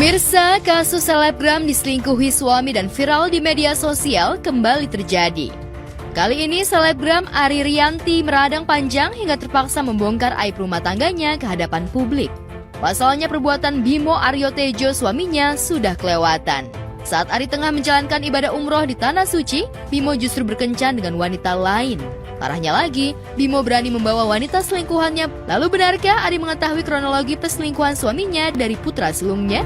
Pemirsa, kasus selebgram diselingkuhi suami dan viral di media sosial kembali terjadi. Kali ini selebgram Ari Rianti meradang panjang hingga terpaksa membongkar aib rumah tangganya ke hadapan publik. Pasalnya perbuatan Bimo Aryo Tejo suaminya sudah kelewatan. Saat Ari tengah menjalankan ibadah umroh di Tanah Suci, Bimo justru berkencan dengan wanita lain. Parahnya lagi, Bimo berani membawa wanita selingkuhannya. Lalu benarkah Ari mengetahui kronologi perselingkuhan suaminya dari putra sulungnya?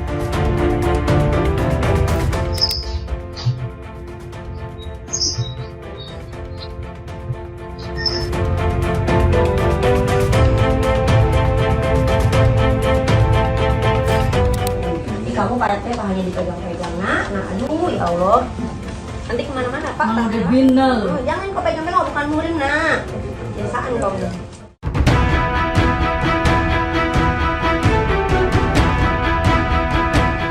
Kamu Pak RT hanya dipegang-pegang nak, aduh ya Allah. Nanti kemana-mana Pak, jangan kau pegang-pegang, bukan muring nak. Biasaan kau.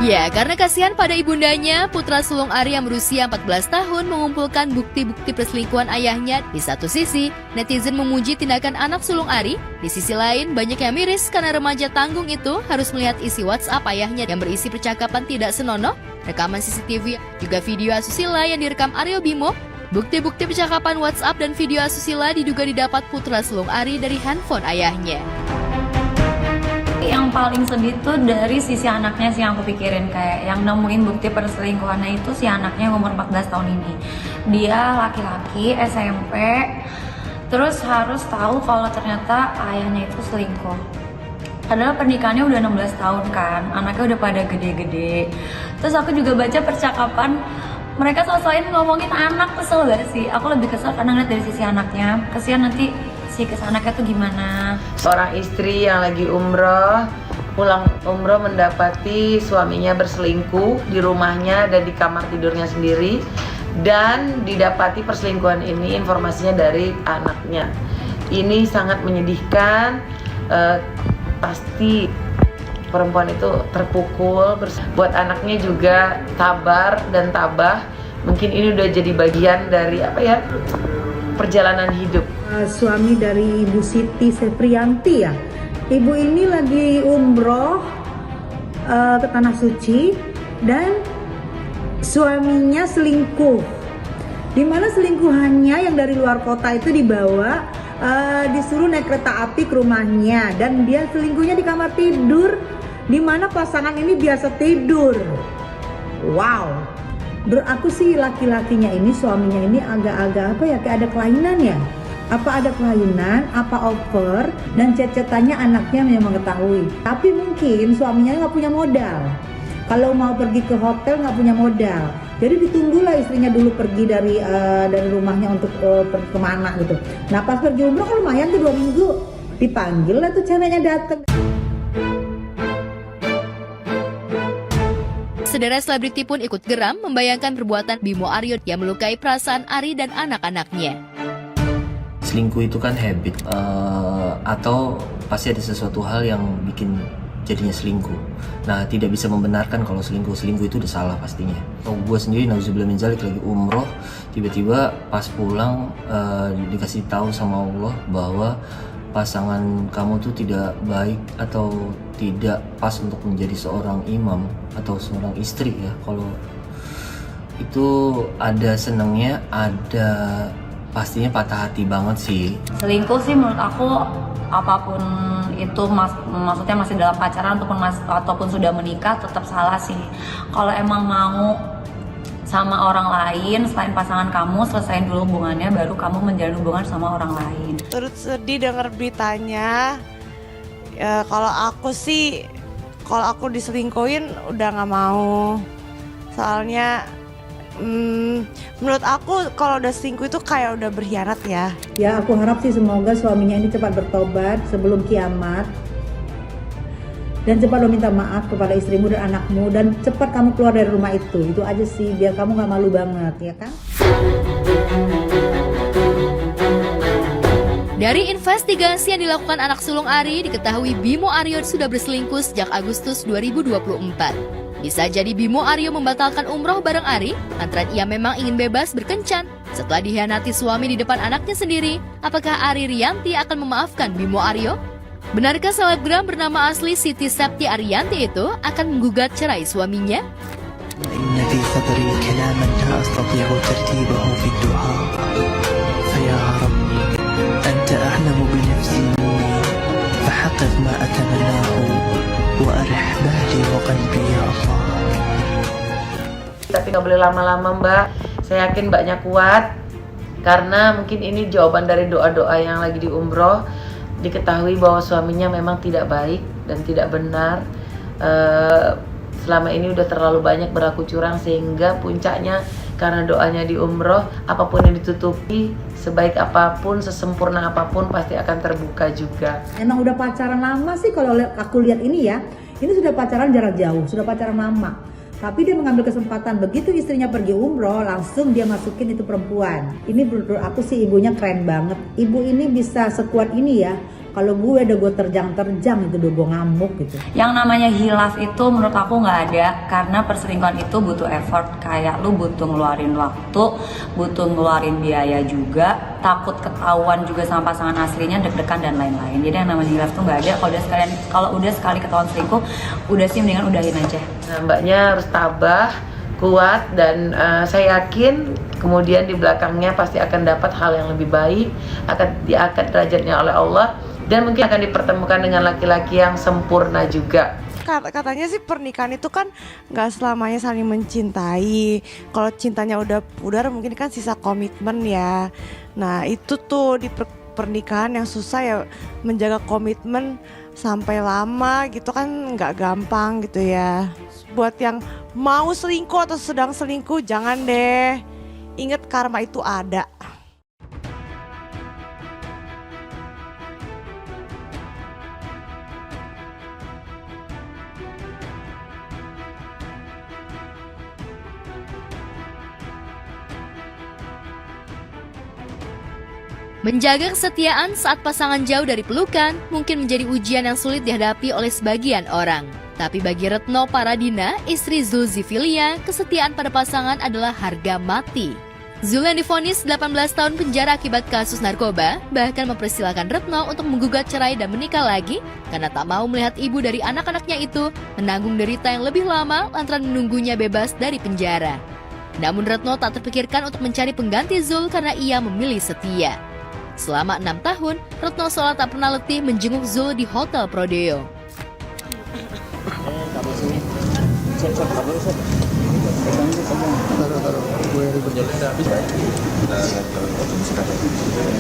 Ya, karena kasihan pada ibundanya, putra sulung Ari yang berusia 14 tahun mengumpulkan bukti-bukti perselingkuhan ayahnya. Di satu sisi, netizen memuji tindakan anak sulung Ari. Di sisi lain, banyak yang miris karena remaja tanggung itu harus melihat isi WhatsApp ayahnya yang berisi percakapan tidak senonoh, rekaman CCTV, juga video asusila yang direkam Aryo Bimo. Bukti-bukti percakapan WhatsApp dan video asusila diduga didapat putra sulung Ari dari handphone ayahnya. Yang paling sedih tuh dari sisi anaknya sih yang aku pikirin, kayak yang nemuin bukti perselingkuhannya itu si anaknya yang umur 14 tahun ini. Dia laki-laki SMP, terus harus tahu kalau ternyata ayahnya itu selingkuh. Padahal pernikahannya udah 16 tahun kan, anaknya udah pada gede-gede. Terus aku juga baca percakapan mereka selain ngomongin anak, kesel gak sih? Aku lebih kesel karena ngeliat dari sisi anaknya. Kasihan nanti si anaknya tuh gimana. Seorang istri yang lagi umroh, pulang umroh mendapati suaminya berselingkuh di rumahnya dan di kamar tidurnya sendiri, dan didapati perselingkuhan ini informasinya dari anaknya. Ini sangat menyedihkan. Pasti perempuan itu terpukul. Buat anaknya juga sabar dan tabah. Mungkin ini udah jadi bagian dari perjalanan hidup. Suami dari Ibu Siti Septrianti ya. Ibu ini lagi umroh ke Tanah Suci dan suaminya selingkuh. Dimana selingkuhannya yang dari luar kota itu dibawa, disuruh naik kereta api ke rumahnya, dan dia selingkuhnya di kamar tidur, dimana pasangan ini biasa tidur. Wow. Menurut aku sih laki-lakinya ini, suaminya ini agak-agak kayak ada kelainan ya. Apa ada kelainan, apa over, dan chat-chatannya anaknya memang mengetahui. Tapi mungkin suaminya nggak punya modal. Kalau mau pergi ke hotel nggak punya modal. Jadi ditunggulah istrinya dulu pergi dari rumahnya untuk pergi kemana gitu. Nah pas pergi umroh kan lumayan tuh 2 minggu. Dipanggil lah tuh ceweknya dateng. Sederet selebriti pun ikut geram membayangkan perbuatan Bimo Aryo yang melukai perasaan Ari dan anak-anaknya. Selingkuh itu kan habit, atau pasti ada sesuatu hal yang bikin jadinya selingkuh. Nah, tidak bisa membenarkan kalau selingkuh itu udah salah pastinya. Gue sendiri nauzubillah min dzalik lagi umroh, tiba-tiba pas pulang dikasih tahu sama Allah bahwa pasangan kamu tuh tidak baik atau tidak pas untuk menjadi seorang imam atau seorang istri ya. Kalau itu ada senangnya, ada pastinya patah hati banget sih. Selingkuh sih menurut aku apapun itu maksudnya masih dalam pacaran ataupun sudah menikah tetap salah sih. Kalau emang mau sama orang lain selain pasangan kamu, selesain dulu hubungannya, baru kamu menjalin hubungan sama orang lain. Turut sedih dengar beritanya. Kalau aku diselingkuhin udah nggak mau. Soalnya menurut aku kalau udah selingkuh itu kayak udah berkhianat ya. Ya aku harap sih semoga suaminya ini cepat bertobat sebelum kiamat. Dan cepat lo minta maaf kepada istrimu dan anakmu, dan cepat kamu keluar dari rumah itu aja sih, biar kamu gak malu banget, ya kan? Dari investigasi yang dilakukan anak sulung Ari, diketahui Bimo Aryo sudah berselingkuh sejak Agustus 2024. Bisa jadi Bimo Aryo membatalkan umroh bareng Ari, lantaran ia memang ingin bebas berkencan. Setelah dihianati suami di depan anaknya sendiri, apakah Ari Rianti akan memaafkan Bimo Aryo? Benarkah selebgram bernama asli Siti Septi Ariyanti itu akan menggugat cerai suaminya? إن في صدري كلاما لا أستطيع ترتيبه في الدعاء فيا ربي أنت أعلم بنفسي مني فحقق ما أتمناه وأرح بالي وقلبي يا الله. Tapi nggak boleh lama-lama Mbak. Saya yakin Mbaknya kuat karena mungkin ini jawaban dari doa-doa yang lagi di umroh. Diketahui bahwa suaminya memang tidak baik dan tidak benar. Selama ini udah terlalu banyak berlaku curang sehingga puncaknya karena doanya di umroh, apapun yang ditutupi, sebaik apapun, sesempurna apapun pasti akan terbuka juga. Emang udah pacaran lama sih kalau aku lihat ini ya. Ini sudah pacaran jarak jauh, sudah pacaran lama. Tapi dia mengambil kesempatan, begitu istrinya pergi umroh, langsung dia masukin itu perempuan. Ini menurut aku sih ibunya keren banget. Ibu ini bisa sekuat ini ya. Kalau gue udah gue terjang itu udah gue ngamuk gitu. Yang namanya hilaf itu menurut aku nggak ada, karena perselingkuhan itu butuh effort. Kayak lu butuh ngeluarin waktu, butuh ngeluarin biaya juga, takut ketahuan juga sama pasangan aslinya, deg-degan dan lain-lain. Jadi yang namanya hilaf tuh nggak ada. Kalau udah sekali ketahuan selingkuh, udah sih mendingan udahin aja. Nah, Mbaknya harus tabah, kuat, dan saya yakin kemudian di belakangnya pasti akan dapat hal yang lebih baik, akan diangkat derajatnya oleh Allah, dan mungkin akan dipertemukan dengan laki-laki yang sempurna juga. Katanya sih pernikahan itu kan nggak selamanya saling mencintai. Kalau cintanya udah pudar mungkin kan sisa komitmen ya. Nah itu tuh di pernikahan yang susah ya, menjaga komitmen sampai lama gitu kan nggak gampang gitu ya. Buat yang mau selingkuh atau sedang selingkuh jangan deh. Ingat karma itu ada. Menjaga kesetiaan saat pasangan jauh dari pelukan mungkin menjadi ujian yang sulit dihadapi oleh sebagian orang. Tapi bagi Retno Paradina, istri Zulzifilia, kesetiaan pada pasangan adalah harga mati. Zul yang divonis 18 tahun penjara akibat kasus narkoba, bahkan mempersilahkan Retno untuk menggugat cerai dan menikah lagi karena tak mau melihat ibu dari anak-anaknya itu menanggung derita yang lebih lama lantaran menunggunya bebas dari penjara. Namun Retno tak terpikirkan untuk mencari pengganti Zul karena ia memilih setia. Selama 6 tahun, Retno seolah tak pernah letih menjenguk Zul di Hotel Prodeo.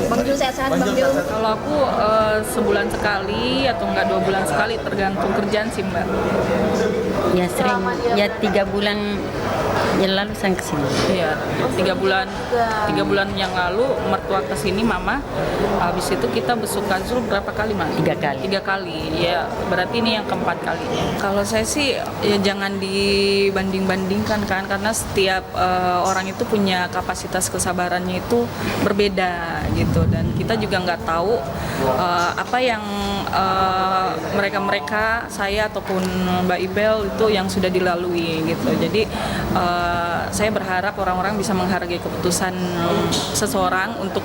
Bang Jul sehat-sehat Bang Jul. Kalau aku sebulan sekali atau enggak 2 bulan sekali, tergantung kerjaan sih Mbak. Ya sering, ya 3 bulan yang lalu saya kesini. Iya, 3 bulan yang lalu mertua kesini Mama. Habis itu kita besuk Zul berapa kali Mas? 3 kali. 3 kali, ya berarti ini yang keempat kalinya. Kalau saya sih ya jangan dibanding-bandingkan kan, karena setiap orang itu punya kapasitas kesabarannya itu berbeda gitu, dan kita juga nggak tahu apa yang mereka saya ataupun Mbak Ibel itu yang sudah dilalui gitu. Jadi saya berharap orang-orang bisa menghargai keputusan seseorang untuk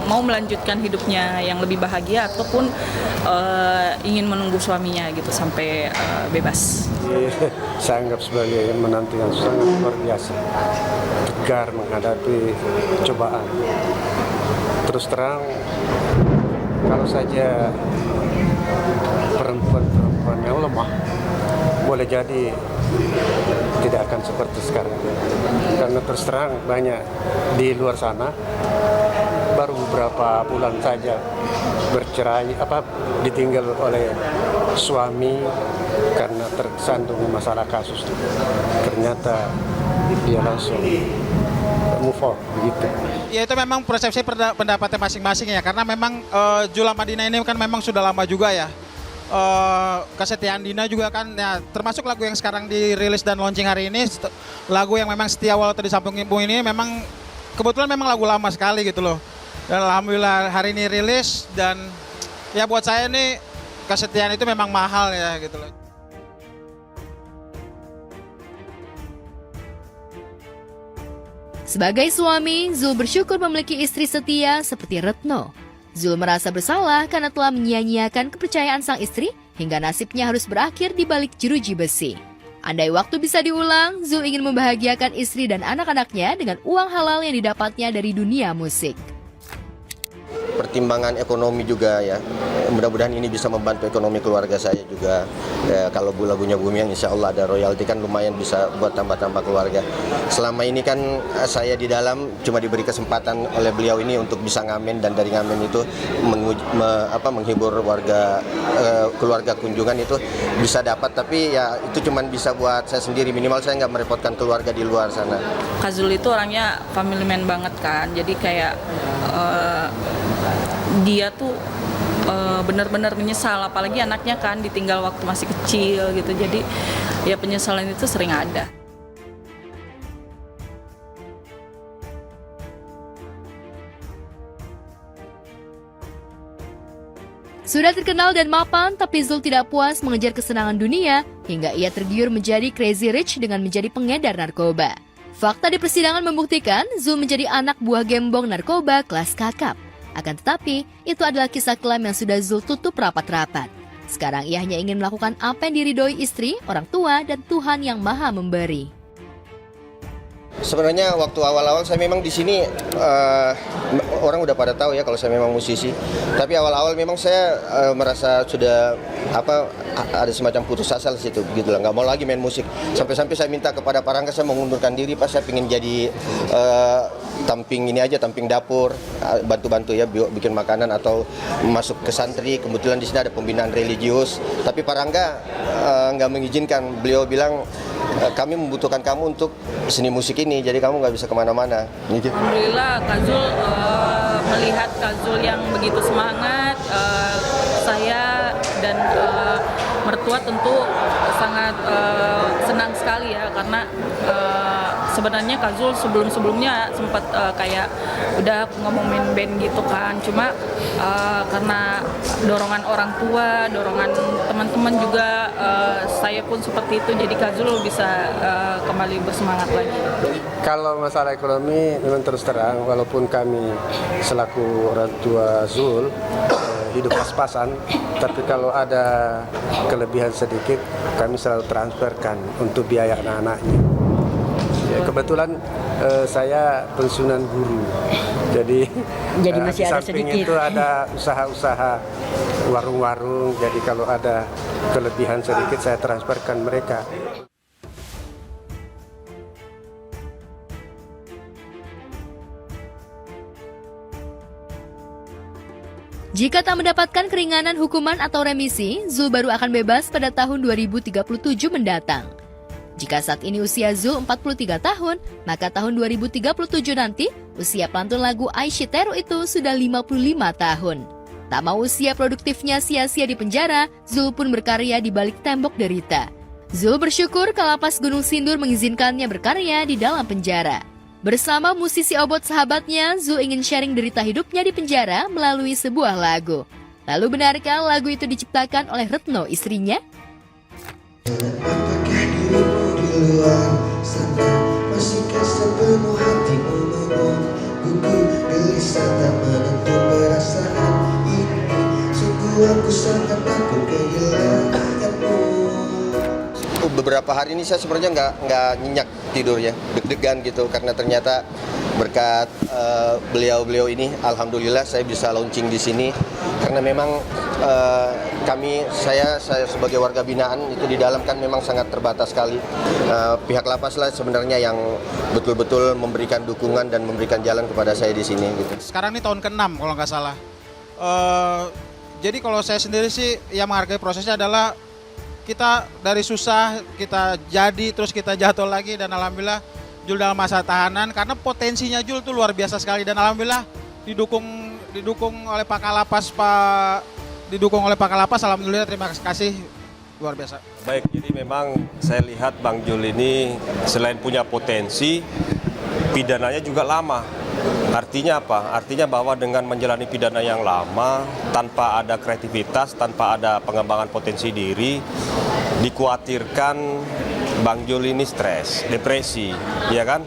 mau melanjutkan hidupnya yang lebih bahagia ataupun ingin menunggu suaminya gitu sampai bebas. Saya anggap sebagai menantu yang sangat luar biasa, tegar menghadapi cobaan. Terus terang, kalau saja perempuan-perempuan yang lemah, boleh jadi tidak akan seperti sekarang. Karena terus terang banyak di luar sana baru beberapa bulan saja bercerai, ditinggal oleh suami karena tersandung masalah kasus. Ternyata dia langsung move on begitu. Ya itu memang persepsi pendapatnya masing-masing ya, karena memang Jula Madinah ini kan memang sudah lama juga ya. Kesetiaan Dina juga kan ya, termasuk lagu yang sekarang dirilis dan launching hari ini, lagu yang memang setia walau di samping ibu ini memang kebetulan memang lagu lama sekali gitu loh. Dan alhamdulillah hari ini rilis, dan ya buat saya ini kesetiaan itu memang mahal ya gitu loh. Sebagai suami, Zul bersyukur memiliki istri setia seperti Retno. Zul merasa bersalah karena telah menyia-nyiakan kepercayaan sang istri hingga nasibnya harus berakhir di balik jeruji besi. Andai waktu bisa diulang, Zul ingin membahagiakan istri dan anak-anaknya dengan uang halal yang didapatnya dari dunia musik. Pertimbangan ekonomi juga ya, mudah-mudahan ini bisa membantu ekonomi keluarga saya juga. Ya, kalau lagunya Bumiang insya Allah ada royalti kan lumayan bisa buat tambah-tambah keluarga. Selama ini kan saya di dalam cuma diberi kesempatan oleh beliau ini untuk bisa ngamen, dan dari ngamen itu menghibur warga, keluarga kunjungan itu bisa dapat, tapi ya itu cuma bisa buat saya sendiri, minimal saya nggak merepotkan keluarga di luar sana. Kak Zul itu orangnya family man banget kan, jadi kayak dia tuh benar-benar menyesal, apalagi anaknya kan ditinggal waktu masih kecil gitu, jadi ya penyesalan itu sering ada. Sudah terkenal dan mapan, tapi Zul tidak puas mengejar kesenangan dunia hingga ia tergiur menjadi crazy rich dengan menjadi pengedar narkoba. Fakta di persidangan membuktikan Zul menjadi anak buah gembong narkoba kelas kakap. Akan tetapi, itu adalah kisah kelam yang sudah Zul tutup rapat-rapat. Sekarang ia hanya ingin melakukan apa yang diridhoi istri, orang tua, dan Tuhan yang Maha Memberi. Sebenarnya waktu awal-awal saya memang di sini orang udah pada tahu ya kalau saya memang musisi. Tapi awal-awal memang saya merasa sudah ada semacam putus asa di situ, gitu lah. Nggak mau lagi main musik. Sampai-sampai saya minta kepada Pak Rangga, saya mengundurkan diri, Pak, saya ingin jadi tamping ini aja, tamping dapur, bantu-bantu ya, bikin makanan atau masuk ke santri. Kebetulan di sini ada pembinaan religius. Tapi Pak Rangga nggak mengizinkan. Beliau bilang, kami membutuhkan kamu untuk seni musik ini, jadi kamu nggak bisa kemana-mana. Alhamdulillah Kak Zul, melihat Kak Zul yang begitu semangat, saya dan mertua tentu sangat senang sekali ya, karena sebenarnya Kak Zul sebelum-sebelumnya sempat kayak udah ngomongin band gitu kan, cuma karena dorongan orang tua, dorongan teman-teman juga, saya pun seperti itu, jadi Kak Zul bisa kembali bersemangat lagi. Kalau masalah ekonomi memang terus terang, walaupun kami selaku orang tua Zul hidup pas-pasan, tapi kalau ada kelebihan sedikit kami selalu transferkan untuk biaya anak-anaknya. Ya, kebetulan saya pensiunan guru, jadi masih di ada samping sedikit. itu ada usaha-usaha warung-warung, jadi kalau ada kelebihan sedikit saya transferkan mereka. Jika tak mendapatkan keringanan hukuman atau remisi, Zul baru akan bebas pada tahun 2037 mendatang. Jika saat ini usia Zul 43 tahun, maka tahun 2037 nanti usia pelantun lagu Aisyiteru itu sudah 55 tahun. Tak mau usia produktifnya sia-sia di penjara, Zul pun berkarya di balik tembok derita. Zul bersyukur Kalapas Gunung Sindur mengizinkannya berkarya di dalam penjara. Bersama musisi obot sahabatnya, Zul ingin sharing derita hidupnya di penjara melalui sebuah lagu. Lalu benarkah lagu itu diciptakan oleh Retno, istrinya? Apakah dirimu di luar sana masihkah sepenuh hatimu menunggu? Gugu gelisah tak menentu perasaan ini. Sungguh aku sangat takut kehilanganmu. Beberapa hari ini saya sebenarnya nggak nyenyak tidurnya, deg-degan gitu, karena ternyata berkat beliau-beliau ini, alhamdulillah saya bisa launching di sini, karena memang saya sebagai warga binaan itu di dalam kan memang sangat terbatas sekali. Pihak lapas lah sebenarnya yang betul-betul memberikan dukungan dan memberikan jalan kepada saya di sini gitu. Sekarang ini tahun ke-6 kalau nggak salah. Jadi kalau saya sendiri sih yang menghargai prosesnya adalah kita dari susah, kita jadi, terus kita jatuh lagi, dan alhamdulillah Jul dalam masa tahanan, karena potensinya Jul tuh luar biasa sekali, dan alhamdulillah didukung oleh Pak Kalapas, alhamdulillah terima kasih, luar biasa. Baik, jadi memang saya lihat Bang Jul ini selain punya potensi, pidananya juga lama. Artinya apa? Artinya bahwa dengan menjalani pidana yang lama, tanpa ada kreativitas, tanpa ada pengembangan potensi diri, dikhawatirkan Bang Jul ini stres, depresi, ya kan?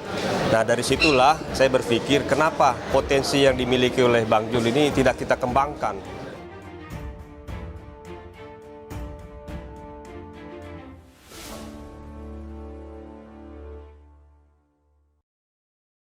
Nah dari situlah saya berpikir kenapa potensi yang dimiliki oleh Bang Jul ini tidak kita kembangkan.